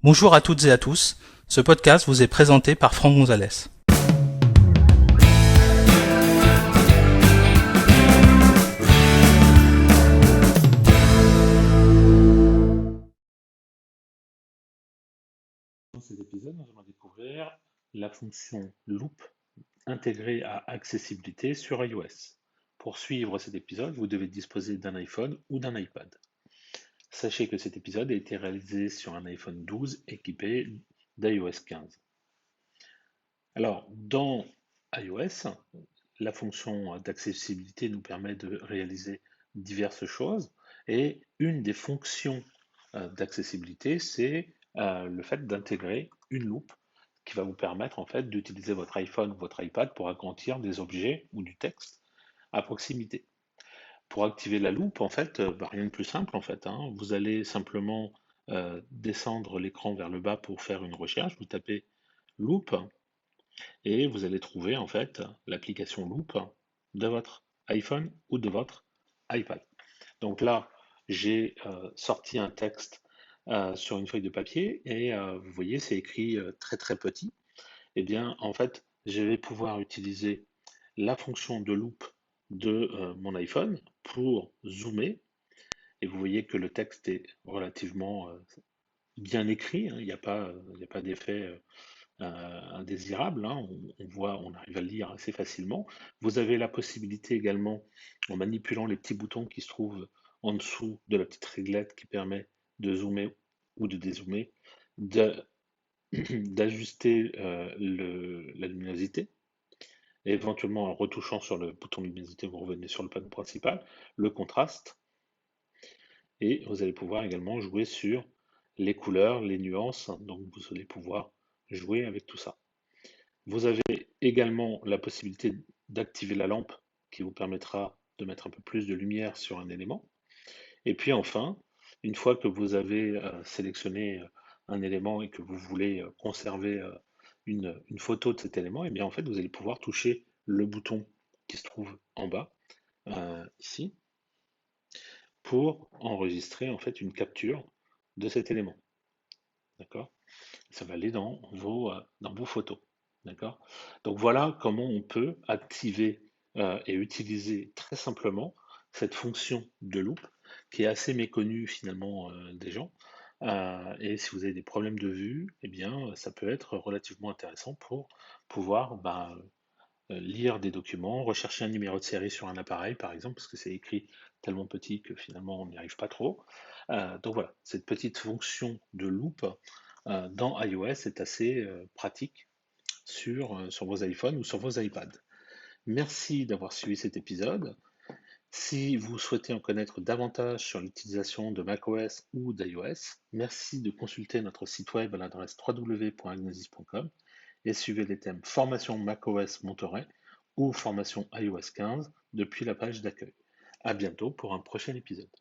Bonjour à toutes et à tous, ce podcast vous est présenté par Franck Gonzalez. Dans cet épisode, nous allons découvrir la fonction Loop intégrée à Accessibilité sur iOS. Pour suivre cet épisode, vous devez disposer d'un iPhone ou d'un iPad. Sachez que cet épisode a été réalisé sur un iPhone 12 équipé d'iOS 15. Alors, dans iOS, la fonction d'accessibilité nous permet de réaliser diverses choses et une des fonctions d'accessibilité, c'est le fait d'intégrer une loupe qui va vous permettre en fait d'utiliser votre iPhone ou votre iPad pour agrandir des objets ou du texte à proximité. Pour activer la loupe, en fait, rien de plus simple en fait, hein. Vous allez simplement descendre l'écran vers le bas pour faire une recherche. Vous tapez loupe et vous allez trouver en fait l'application Loop de votre iPhone ou de votre iPad. Donc là, j'ai sorti un texte sur une feuille de papier et vous voyez, c'est écrit très très petit. Eh bien, en fait, je vais pouvoir utiliser la fonction de loop de mon iPhone pour zoomer. Et vous voyez que le texte est relativement bien écrit, hein. Il n'y a pas d'effet indésirable, hein. On voit, on arrive à le lire assez facilement. Vous avez la possibilité également, en manipulant les petits boutons qui se trouvent en dessous de la petite réglette qui permet de zoomer ou de dézoomer, de- d'ajuster la luminosité. Et éventuellement, en retouchant sur le bouton luminosité, vous revenez sur le panneau principal, le contraste, et vous allez pouvoir également jouer sur les couleurs, les nuances, donc vous allez pouvoir jouer avec tout ça. Vous avez également la possibilité d'activer la lampe qui vous permettra de mettre un peu plus de lumière sur un élément. Et puis enfin, une fois que vous avez sélectionné un élément et que vous voulez conserver une photo de cet élément, et bien en fait vous allez pouvoir toucher le bouton qui se trouve en bas, ici, pour enregistrer en fait une capture de cet élément. D'accord? Ça va aller dans vos photos. D'accord? Donc voilà comment on peut activer et utiliser très simplement cette fonction de loop qui est assez méconnue finalement des gens. Et si vous avez des problèmes de vue, eh bien, ça peut être relativement intéressant pour pouvoir lire des documents, rechercher un numéro de série sur un appareil, par exemple, parce que c'est écrit tellement petit que finalement on n'y arrive pas trop. Donc voilà, cette petite fonction de loop dans iOS est assez pratique sur vos iPhones ou sur vos iPads. Merci d'avoir suivi cet épisode. Si vous souhaitez en connaître davantage sur l'utilisation de macOS ou d'iOS, merci de consulter notre site web à l'adresse www.agnosis.com et suivez les thèmes formation macOS Monterey ou formation iOS 15 depuis la page d'accueil. À bientôt pour un prochain épisode.